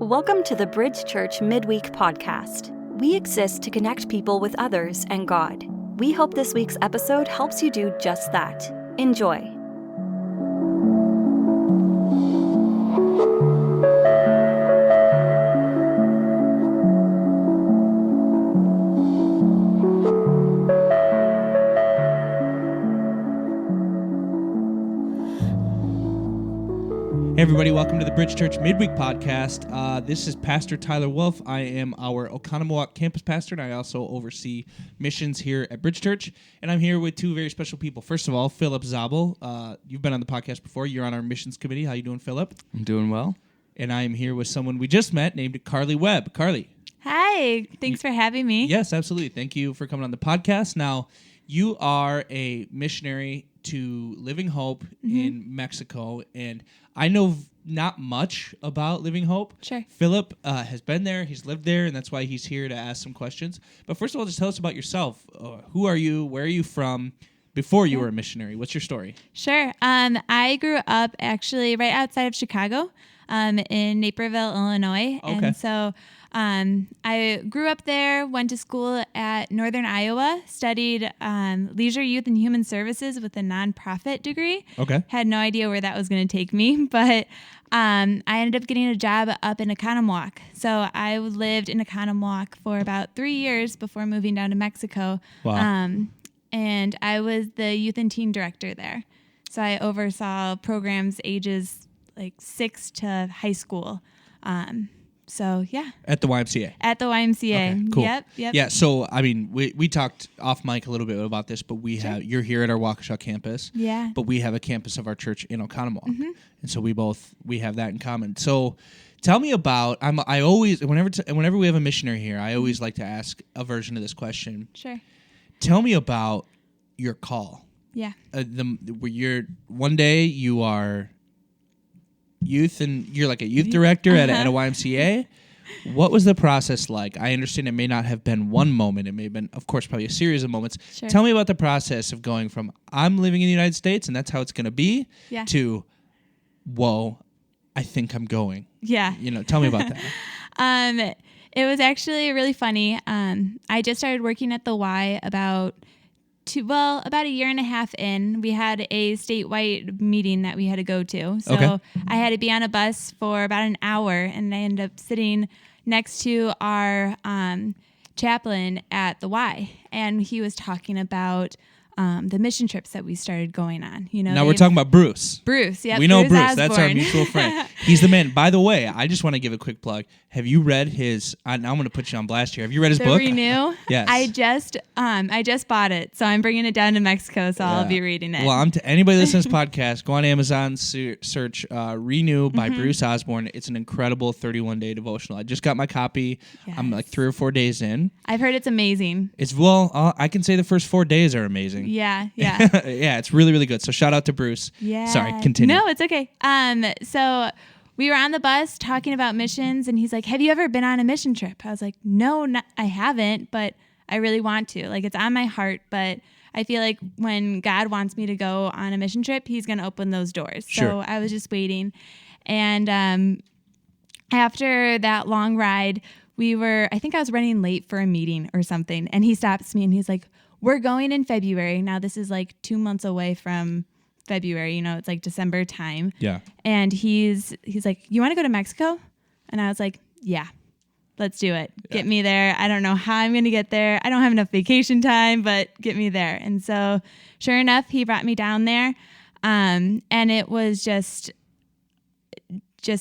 Welcome to the Bridge Church Midweek podcast. We exist to connect people with others and God. We hope this week's episode helps you do just that. Enjoy. Hey everybody, welcome to the Bridge Church Midweek podcast. This is Pastor Tyler Wolf. I am our Oconomowoc campus pastor, and I also oversee missions here at Bridge Church. And I'm here with two very special people. First of all, Philip Zabel. You've been on the podcast before. You're on our missions committee. How you doing, Philip? I'm doing well. And I am here with someone we just met named Karlee Webb. Karlee. Hi, thanks for having me. Yes, absolutely. Thank you for coming on the podcast. Now, you are a missionary to Living Hope in Mexico, and I know not much about Living Hope. Sure. Philip has been there, he's lived there, and that's why he's here to ask some questions. But first of all, just tell us about yourself. Who are you? Where are you from? Before you were a missionary, what's your story? Sure. I grew up actually right outside of Chicago, in Naperville, Illinois. Okay. And so I grew up there, went to school at Northern Iowa, studied leisure, youth, and human services with a nonprofit degree. Okay. Had no idea where that was going to take me, but I ended up getting a job up in Oconomowoc. So I lived in Oconomowoc for about 3 years before moving down to Mexico. Wow. And I was the youth and teen director there. So I oversaw programs ages like 6 to high school. So, yeah. At the YMCA? At the YMCA. Okay, cool. Yep. Yeah, so, I mean, we talked off mic a little bit about this, but Sure. you're here at our Waukesha campus. Yeah. But we have a campus of our church in Oconomowoc. And so we have that in common. So tell me about, I always, whenever we have a missionary here, I always like to ask a version of this question. Sure. Tell me about your call. Yeah. One day you are youth and you're like a youth director at a YMCA. What was the process like? I understand it may not have been one moment. It may have been, of course, probably a series of moments. Sure. Tell me about the process of going from I'm living in the United States and that's how it's going to be to, whoa, I think I'm going. Yeah. Tell me about that. It was actually really funny. I just started working at the Y about a year and a half in. We had a statewide meeting that we had to go to. So Okay. I had to be on a bus for about an hour, and I ended up sitting next to our chaplain at the Y, and he was talking about the mission trips that we started going on. Now we're talking about Bruce. Bruce, yeah. We know Bruce. Osborne. That's our mutual friend. He's the man. By the way, I just want to give a quick plug. Have you read his? Now I'm going to put you on blast here. Have you read his book? Renew? Yes. I just bought it, so I'm bringing it down to Mexico, so I'll be reading it. Well, anybody listening to this podcast, go on Amazon, search Renew by Bruce Osborne. It's an incredible 31-day devotional. I just got my copy. Yes. I'm like 3 or 4 days in. I've heard it's amazing. I can say the first 4 days are amazing. Yeah. Yeah, it's really, really good. So shout out to Bruce. Yeah. Sorry, continue. No, it's okay. So we were on the bus talking about missions, and he's like, "Have you ever been on a mission trip?" I was like, "No, I haven't, but I really want to. Like, it's on my heart, but I feel like when God wants me to go on a mission trip, he's going to open those doors." Sure. So I was just waiting. And after that long ride, I think I was running late for a meeting or something, and he stops me and he's like, "We're going in February." Now this is like 2 months away from February, it's like December time. Yeah. And he's like, "You want to go to Mexico?" And I was like, "Yeah, let's do it. Yeah. Get me there. I don't know how I'm going to get there. I don't have enough vacation time, but get me there." And so sure enough, he brought me down there. And it was just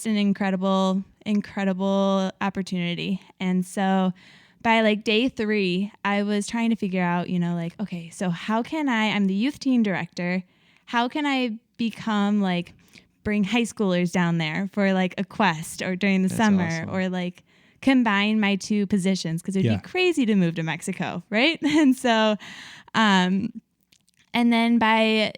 an incredible opportunity. And so by like day 3, I was trying to figure out, okay, so how can I'm the youth teen director. How can I become bring high schoolers down there for like a quest or during the summer awesome. or like combine my 2 positions? Because it'd be crazy to move to Mexico. Right. And so, and then by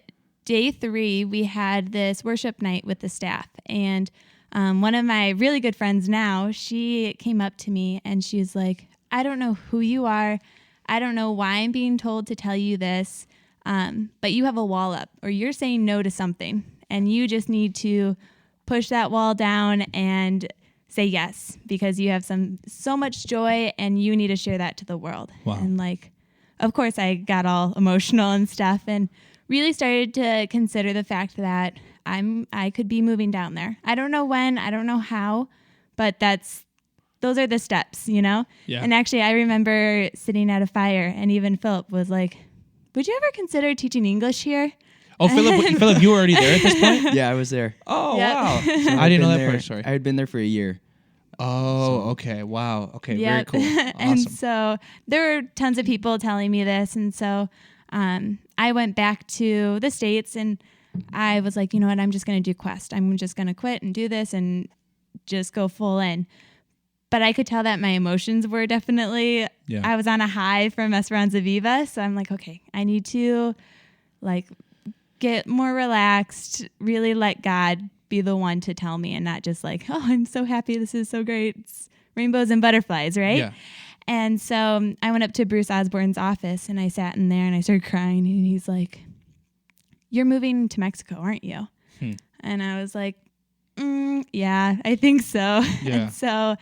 day 3, we had this worship night with the staff, and one of my really good friends now, she came up to me and she's like, "I don't know who you are. I don't know why I'm being told to tell you this, but you have a wall up, or you're saying no to something, and you just need to push that wall down and say yes, because you have so much joy and you need to share that to the world. Wow. And like, of course I got all emotional and stuff and really started to consider the fact that I could be moving down there. I don't know when, I don't know how, but those are the steps, you know? Yeah. And actually I remember sitting at a fire and even Philip was like, would you ever consider teaching English here? Oh, Philip, you were already there at this point? Yeah, I was there. Oh, Yep. wow. So I didn't know that there, part. Sorry. I had been there for a year. Oh, okay. Wow. Okay. Yep. Very cool. Awesome. And so there were tons of people telling me this. And so I went back to the States and I was like, you know what, I'm just going to do Quest. I'm just going to quit and do this and just go full in. But I could tell that my emotions were definitely, I was on a high from Esperanza Viva. So I'm like, okay, I need to like get more relaxed, really let God be the one to tell me and not just like, oh, I'm so happy. This is so great. It's rainbows and butterflies, right? Yeah. And so I went up to Bruce Osborne's office and I sat in there and I started crying and he's like, you're moving to Mexico, aren't you? And I was like, yeah, I think so. Yeah. And so,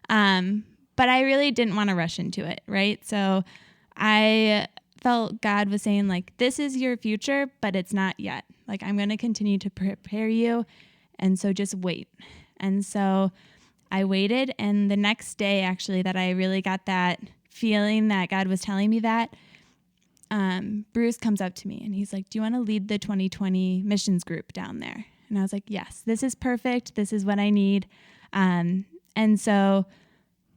but I really didn't want to rush into it, right? So I felt God was saying like, this is your future, but it's not yet. Like, I'm going to continue to prepare you. And so just wait. And so I waited. And the next day, actually, that I really got that feeling that God was telling me that, Bruce comes up to me and he's like, do you want to lead the 2020 missions group down there? And I was like, yes, this is perfect. This is what I need. And so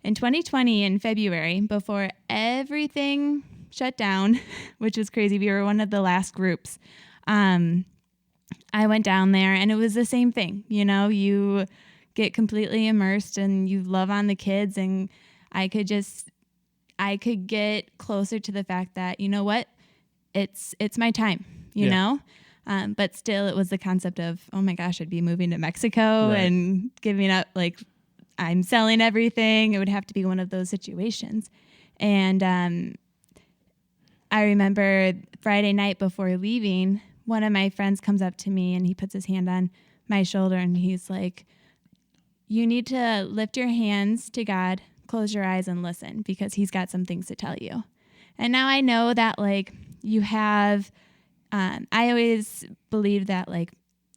in 2020, in February, before everything shut down, which was crazy, we were one of the last groups, I went down there and it was the same thing. You know, you get completely immersed and you love on the kids, and I could get closer to the fact that, you know what, it's my time, you know? But still it was the concept of, oh my gosh, I'd be moving to Mexico and giving up, like, I'm selling everything. It would have to be one of those situations. And I remember Friday night before leaving, one of my friends comes up to me and he puts his hand on my shoulder and he's like, you need to lift your hands to God, close your eyes and listen, because he's got some things to tell you. And now I know that, like, you have, I always believed that, like,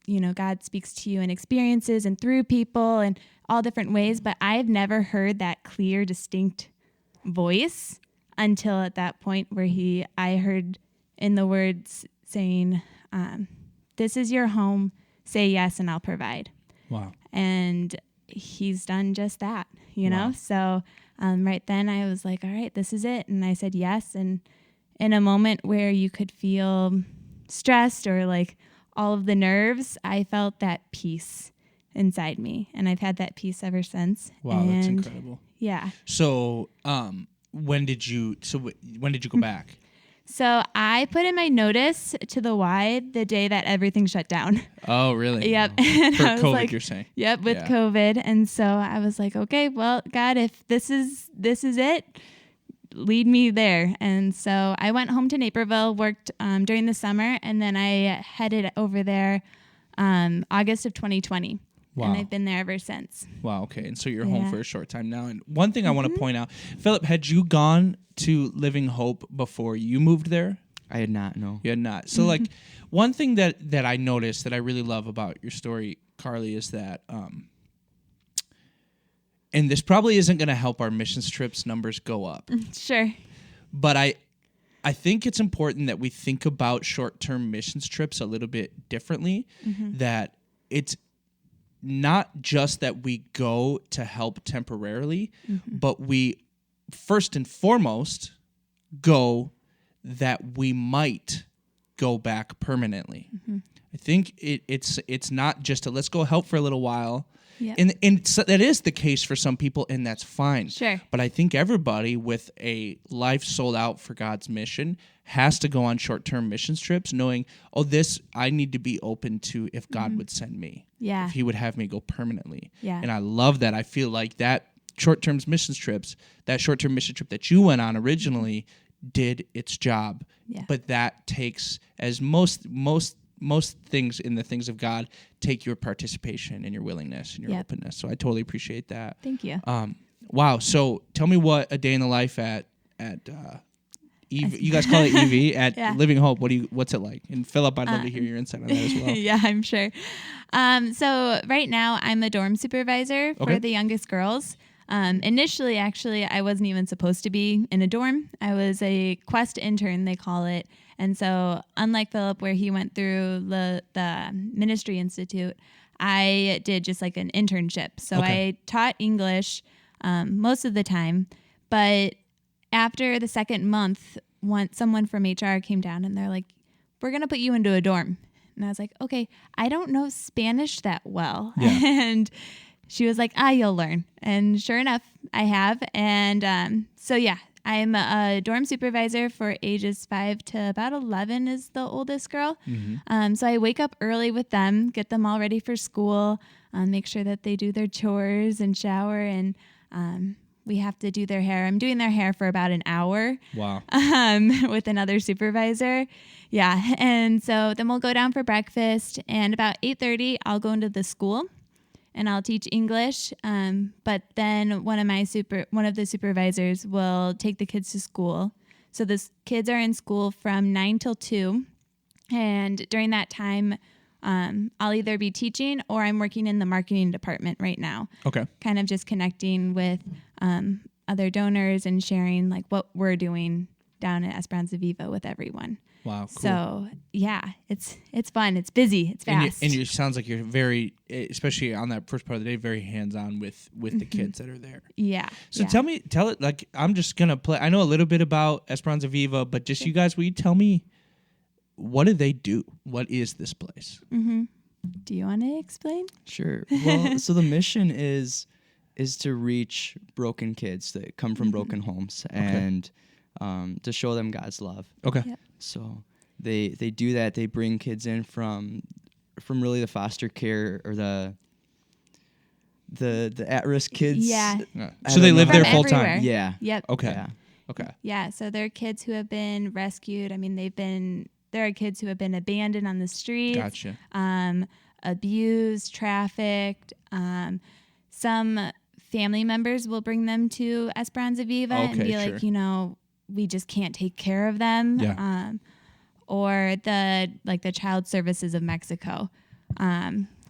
you know, God speaks to you in experiences and through people and all different ways, but I've never heard that clear, distinct voice until at that point where I heard in the words saying, this is your home, say yes and I'll provide. Wow. And he's done just that, you know? So right then I was like, all right, this is it. And I said yes. And in a moment where you could feel stressed or like all of the nerves, I felt that peace inside me. And I've had that peace ever since. Wow, and that's incredible. Yeah. So when did you go back? So I put in my notice to the Y the day that everything shut down. Oh, really? Yep. And For I was COVID, like, you're saying? Yep, with COVID. And so I was like, okay, well, God, if this is it, lead me there. And so I went home to Naperville, worked during the summer, and then I headed over there August of 2020. Wow. And I've been there ever since. Wow, okay. And so you're home for a short time now. And one thing I want to point out, Philip, had you gone to Living Hope before you moved there? I had not, no. You had not. So, like, one thing that I noticed that I really love about your story, Karlee, is that, and this probably isn't going to help our missions trips numbers go up. Sure. But I think it's important that we think about short-term missions trips a little bit differently, that it's not just that we go to help temporarily, but we first and foremost go that we might go back permanently. I think it's not just a let's go help for a little while. Yep. And so that is the case for some people, and that's fine. Sure. But I think everybody with a life sold out for God's mission has to go on short-term missions trips knowing, oh, this I need to be open to if God would send me. Yeah. If he would have me go permanently. Yeah. And I love that. I feel like that short-term mission trip that you went on originally did its job. Yeah. But that takes, as most most things in the things of God take your participation and your willingness and your openness. So I totally appreciate that. Thank you. Wow. So tell me what a day in the life at you guys call it EV at Living Hope. What's it like? And Philip, I'd love to hear your insight on that as well. Yeah, I'm sure. So right now I'm a dorm supervisor for the youngest girls. Initially, actually, I wasn't even supposed to be in a dorm. I was a Quest intern, they call it. And so unlike Philip, where he went through the Ministry Institute, I did just like an internship. So I taught English most of the time, but after the second month, someone from HR came down and they're like, we're going to put you into a dorm. And I was like, okay, I don't know Spanish that well. Yeah. And she was like, you'll learn. And sure enough, I have. And so, yeah, I'm a dorm supervisor for ages 5 to about 11 is the oldest girl. Mm-hmm. So I wake up early with them, get them all ready for school, make sure that they do their chores and shower, and we have to do their hair. I'm doing their hair for about an hour. Wow. With another supervisor. Yeah. And so then we'll go down for breakfast, and about 8:30, I'll go into the school and I'll teach English. But then one of the supervisors will take the kids to school. So the kids are in school from 9 till 2. And during that time, I'll either be teaching or I'm working in the marketing department right now. Okay. Kind of just connecting with other donors and sharing like what we're doing down at Esperanza Viva with everyone. Wow, cool. So yeah, it's fun. It's busy. It's fast. And it sounds like you're very, especially on that first part of the day, very hands-on with the kids that are there. Yeah. So tell it like I'm just gonna play. I know a little bit about Esperanza Viva, but just you guys, will you tell me what do they do? What is this place? Mm-hmm. Do you want to explain? Sure. Well, so the mission is to reach broken kids that come from broken homes and to show them God's love. Okay. Yep. So they do that. They bring kids in from really the foster care or the at-risk kids. Yeah. So they live there From full everywhere. time. Yeah. Yep. Okay. Yeah. Okay. Yeah. So there are kids who have been rescued. I mean, there are kids who have been abandoned on the streets. Gotcha. Abused, trafficked. Some family members will bring them to Esperanza Viva and be like, we just can't take care of them. Yeah. Or the Child Services of Mexico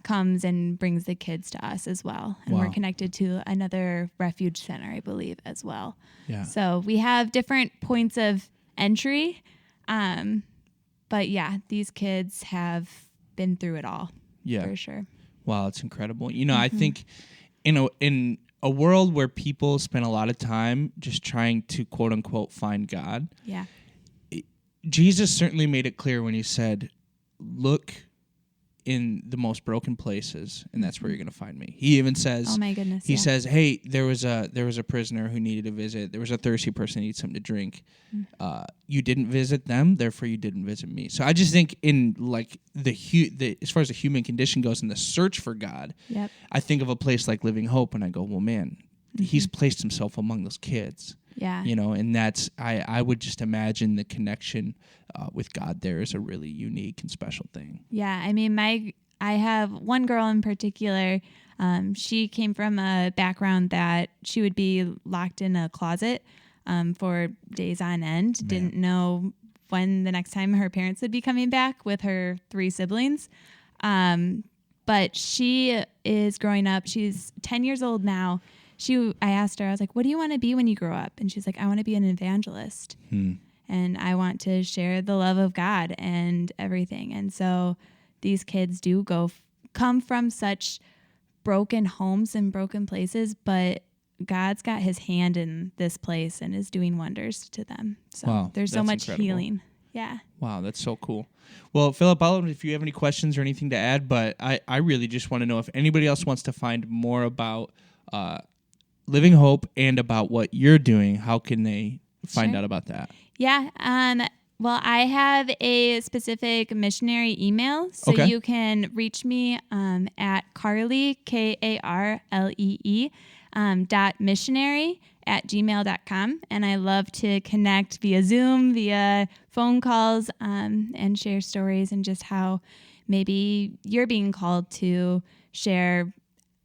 comes and brings the kids to us as well. And we're connected to another refuge center, I believe, as well. Yeah. So we have different points of entry. But yeah, these kids have been through it all. Yeah. For sure. Wow, it's incredible. I think in a world where people spend a lot of time just trying to quote unquote find God. Yeah. Jesus certainly made it clear when he said, look in the most broken places, and that's where you're going to find me. He even says, oh my goodness, he says, hey, there was a prisoner who needed a visit. There was a thirsty person who needed something to drink. You didn't visit them, therefore you didn't visit me. So I just think in like as far as the human condition goes in the search for God, I think of a place like Living Hope and I go, well, man, he's placed himself among those kids. Yeah. And that's, I would just imagine the connection with God there is a really unique and special thing. Yeah. I mean, I have one girl in particular. She came from a background that she would be locked in a closet for days on end. Man. Didn't know when the next time her parents would be coming back with her 3 siblings. But she is growing up. She's 10 years old now. I asked her, I was like, what do you want to be when you grow up? And she's like, I want to be an evangelist. And I want to share the love of God and everything. And so these kids do come from such broken homes and broken places, but God's got his hand in this place and is doing wonders to them. So there's so much healing. Yeah. Wow, that's so cool. Well, Philip, I don't know if you have any questions or anything to add, but I really just want to know if anybody else wants to find more about Living Hope and about what you're doing, how can they find out about that? Yeah. Well, I have a specific missionary email, so you can reach me at Karlee, Karlee, .missionary missionary@gmail.com. And I love to connect via Zoom, via phone calls, and share stories and just how maybe you're being called to share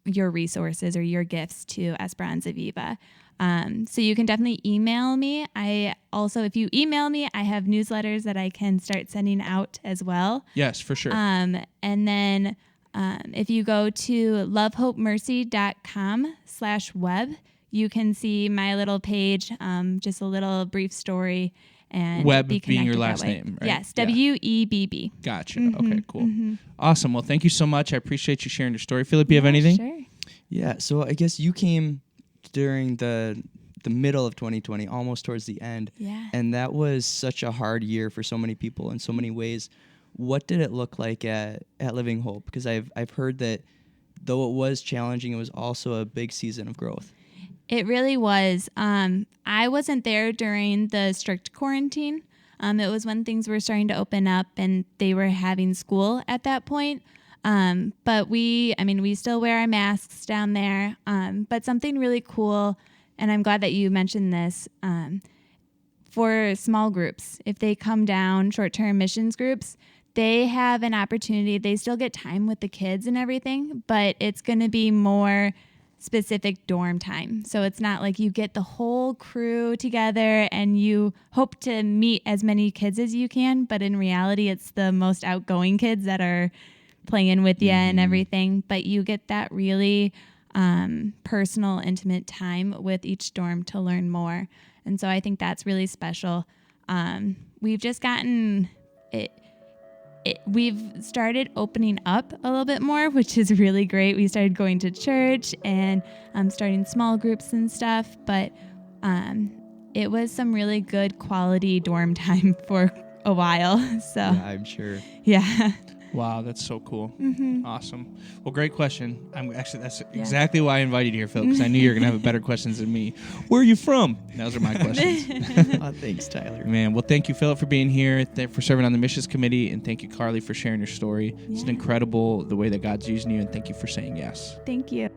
your resources or your gifts to Esperanza Viva. So you can definitely email me. If you email me, I have newsletters that I can start sending out as well. Yes, for sure. And then if you go to lovehopemercy.com/web, you can see my little page, just a little brief story. And Webb be being your connected last that way. name, right? Yes, Webb. Gotcha. Okay, cool. Awesome. Well, thank you so much. I appreciate you sharing your story. Philip, you have anything? Sure. Yeah, so I guess you came during the middle of 2020, almost towards the end. Yeah. And that was such a hard year for so many people in so many ways. What did it look like at Living Hope? Because I've heard that though it was challenging, it was also a big season of growth. It really was. I wasn't there during the strict quarantine. It was when things were starting to open up and they were having school at that point. But we still wear our masks down there. But something really cool, and I'm glad that you mentioned this, for small groups, if they come down, short-term missions groups, they have an opportunity. They still get time with the kids and everything, but it's going to be more specific dorm time. So it's not like you get the whole crew together and you hope to meet as many kids as you can, but in reality, it's the most outgoing kids that are playing with you and everything. But you get that really personal, intimate time with each dorm to learn more. And so I think that's really special. We've just gotten it. We've started opening up a little bit more, which is really great. We started going to church and starting small groups and stuff, but it was some really good quality dorm time for a while. So Yeah, I'm sure. Yeah. Wow, that's so cool. Awesome. Well, great question. That's exactly why I invited you here, Phil, because I knew you were going to have better questions than me. Where are you from? Those are my questions. Thanks, Tyler. Man, well, thank you, Philip, for being here, for serving on the missions committee, and thank you, Karlee, for sharing your story. It's incredible the way that God's using you, and thank you for saying yes. Thank you.